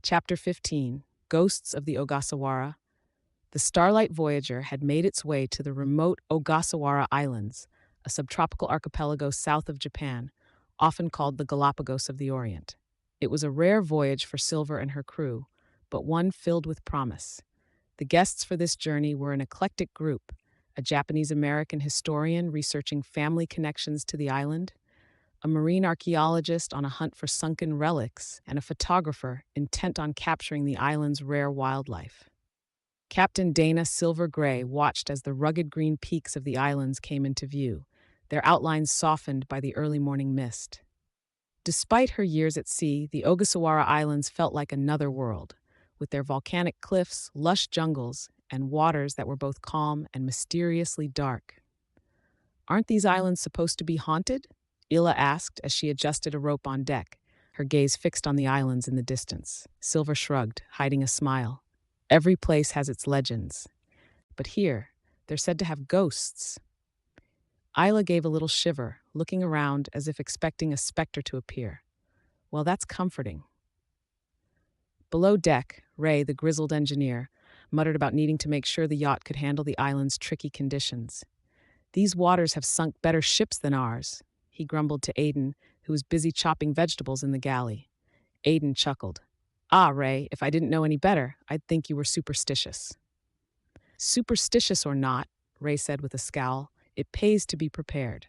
Chapter 15, Ghosts of the Ogasawara. The Starlight Voyager had made its way to the remote Ogasawara Islands, a subtropical archipelago south of Japan, often called the Galapagos of the Orient. It was a rare voyage for Silver and her crew, but one filled with promise. The guests for this journey were an eclectic group: a Japanese-American historian researching family connections to the island, a marine archaeologist on a hunt for sunken relics, and a photographer intent on capturing the island's rare wildlife. Captain Dana Silver Gray watched as the rugged green peaks of the islands came into view, their outlines softened by the early morning mist. Despite her years at sea, the Ogasawara Islands felt like another world, with their volcanic cliffs, lush jungles, and waters that were both calm and mysteriously dark. "Aren't these islands supposed to be haunted?" Ila asked as she adjusted a rope on deck, her gaze fixed on the islands in the distance. Silver shrugged, hiding a smile. "Every place has its legends. But here, they're said to have ghosts." Isla gave a little shiver, looking around as if expecting a specter to appear. "Well, that's comforting." Below deck, Ray, the grizzled engineer, muttered about needing to make sure the yacht could handle the island's tricky conditions. "These waters have sunk better ships than ours," he grumbled to Aiden, who was busy chopping vegetables in the galley. Aiden chuckled. "Ah, Ray, if I didn't know any better, I'd think you were superstitious." "Superstitious or not," Ray said with a scowl, "it pays to be prepared."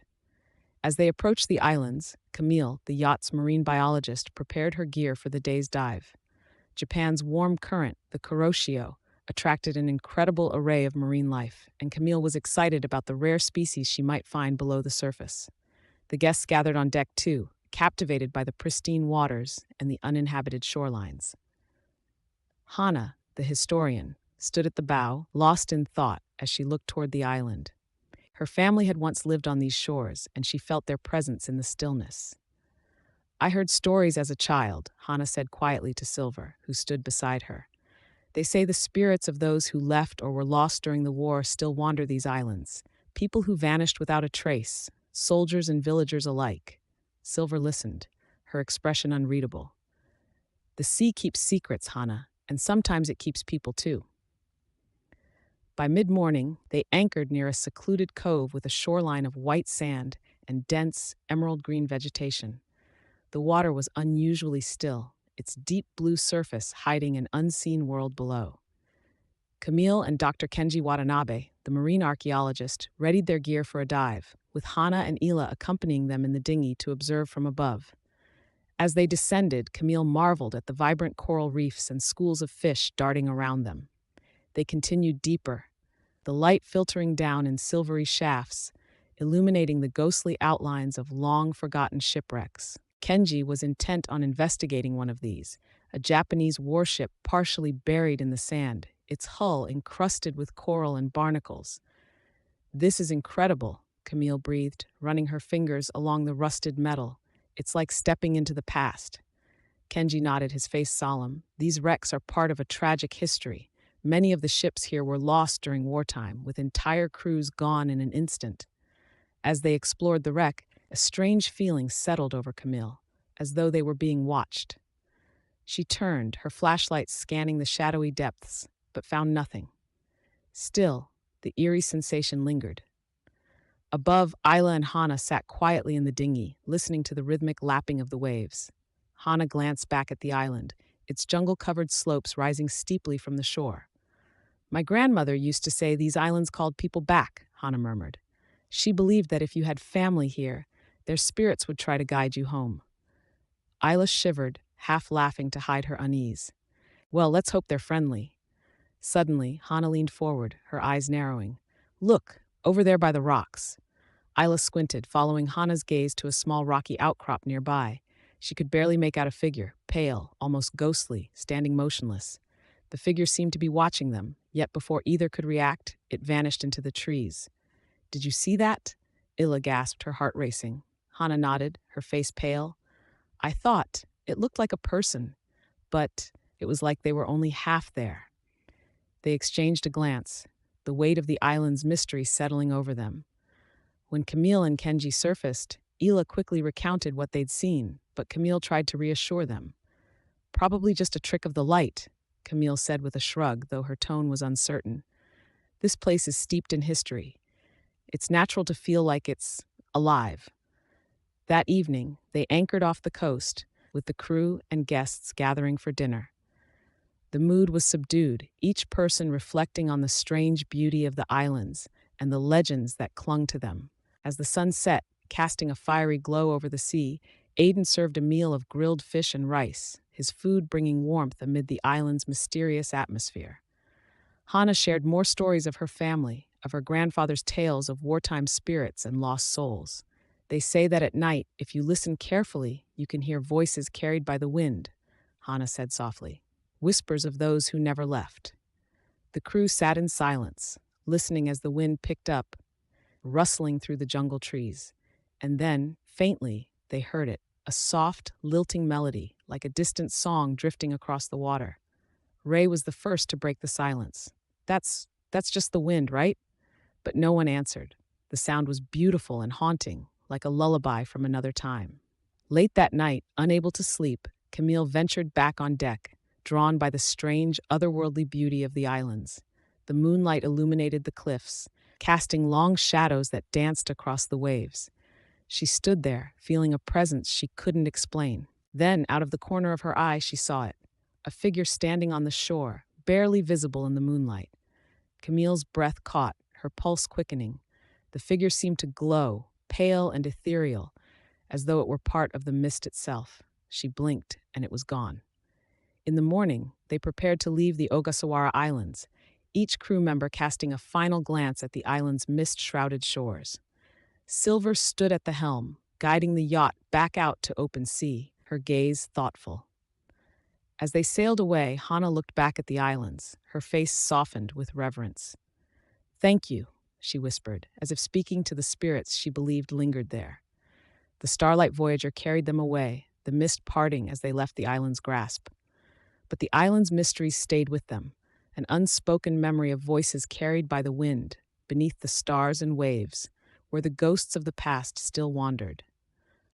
As they approached the islands, Camille, the yacht's marine biologist, prepared her gear for the day's dive. Japan's warm current, the Kuroshio, attracted an incredible array of marine life, and Camille was excited about the rare species she might find below the surface. The guests gathered on deck too, captivated by the pristine waters and the uninhabited shorelines. Hana, the historian, stood at the bow, lost in thought as she looked toward the island. Her family had once lived on these shores, and she felt their presence in the stillness. "I heard stories as a child," Hana said quietly to Silver, who stood beside her. "They say the spirits of those who left or were lost during the war still wander these islands, people who vanished without a trace, soldiers and villagers alike." Silver listened, her expression unreadable. "The sea keeps secrets, Hana, and sometimes it keeps people too." By mid-morning, they anchored near a secluded cove with a shoreline of white sand and dense, emerald-green vegetation. The water was unusually still, its deep blue surface hiding an unseen world below. Camille and Dr. Kenji Watanabe, the marine archaeologist, readied their gear for a dive, with Hana and Ila accompanying them in the dinghy to observe from above. As they descended, Camille marveled at the vibrant coral reefs and schools of fish darting around them. They continued deeper, the light filtering down in silvery shafts, illuminating the ghostly outlines of long-forgotten shipwrecks. Kenji was intent on investigating one of these, a Japanese warship partially buried in the sand, its hull encrusted with coral and barnacles. "This is incredible," Camille breathed, running her fingers along the rusted metal. "It's like stepping into the past." Kenji nodded, his face solemn. "These wrecks are part of a tragic history. Many of the ships here were lost during wartime, with entire crews gone in an instant." As they explored the wreck, a strange feeling settled over Camille, as though they were being watched. She turned, her flashlight scanning the shadowy depths, but found nothing. Still, the eerie sensation lingered. Above, Isla and Hana sat quietly in the dinghy, listening to the rhythmic lapping of the waves. Hana glanced back at the island, its jungle-covered slopes rising steeply from the shore. "My grandmother used to say these islands called people back," Hana murmured. "She believed that if you had family here, their spirits would try to guide you home." Isla shivered, half laughing to hide her unease. "Well, let's hope they're friendly." Suddenly, Hana leaned forward, her eyes narrowing. "Look, over there by the rocks." Isla squinted, following Hana's gaze to a small rocky outcrop nearby. She could barely make out a figure, pale, almost ghostly, standing motionless. The figure seemed to be watching them, yet before either could react, it vanished into the trees. "Did you see that?" Illa gasped, her heart racing. Hana nodded, her face pale. "I thought it looked like a person, but it was like they were only half there." They exchanged a glance, the weight of the island's mystery settling over them. When Camille and Kenji surfaced, Ila quickly recounted what they'd seen, but Camille tried to reassure them. Probably just a trick of the light, Camille said with a shrug, though her tone was uncertain. This place is steeped in history. It's natural to feel like it's alive. That evening, they anchored off the coast, with the crew and guests gathering for dinner. The mood was subdued, each person reflecting on the strange beauty of the islands and the legends that clung to them. As the sun set, casting a fiery glow over the sea, Aidan served a meal of grilled fish and rice, his food bringing warmth amid the island's mysterious atmosphere. Hannah shared more stories of her family, of her grandfather's tales of wartime spirits and lost souls. They say that at night, if you listen carefully, you can hear voices carried by the wind, Hannah said softly, whispers of those who never left. The crew sat in silence, listening as the wind picked up, rustling through the jungle trees. And then, faintly, they heard it, a soft, lilting melody, like a distant song drifting across the water. Ray was the first to break the silence. That's just the wind, right? But no one answered. The sound was beautiful and haunting, like a lullaby from another time. Late that night, unable to sleep, Camille ventured back on deck, drawn by the strange, otherworldly beauty of the islands. The moonlight illuminated the cliffs, casting long shadows that danced across the waves. She stood there, feeling a presence she couldn't explain. Then, out of the corner of her eye, she saw it. A figure standing on the shore, barely visible in the moonlight. Camille's breath caught, her pulse quickening. The figure seemed to glow, pale and ethereal, as though it were part of the mist itself. She blinked, and it was gone. In the morning, they prepared to leave the Ogasawara Islands, each crew member casting a final glance at the island's mist-shrouded shores. Silver stood at the helm, guiding the yacht back out to open sea, her gaze thoughtful. As they sailed away, Hannah looked back at the islands, her face softened with reverence. "Thank you," she whispered, as if speaking to the spirits she believed lingered there. The Starlight Voyager carried them away, the mist parting as they left the island's grasp. But the island's mysteries stayed with them, an unspoken memory of voices carried by the wind, beneath the stars and waves, where the ghosts of the past still wandered.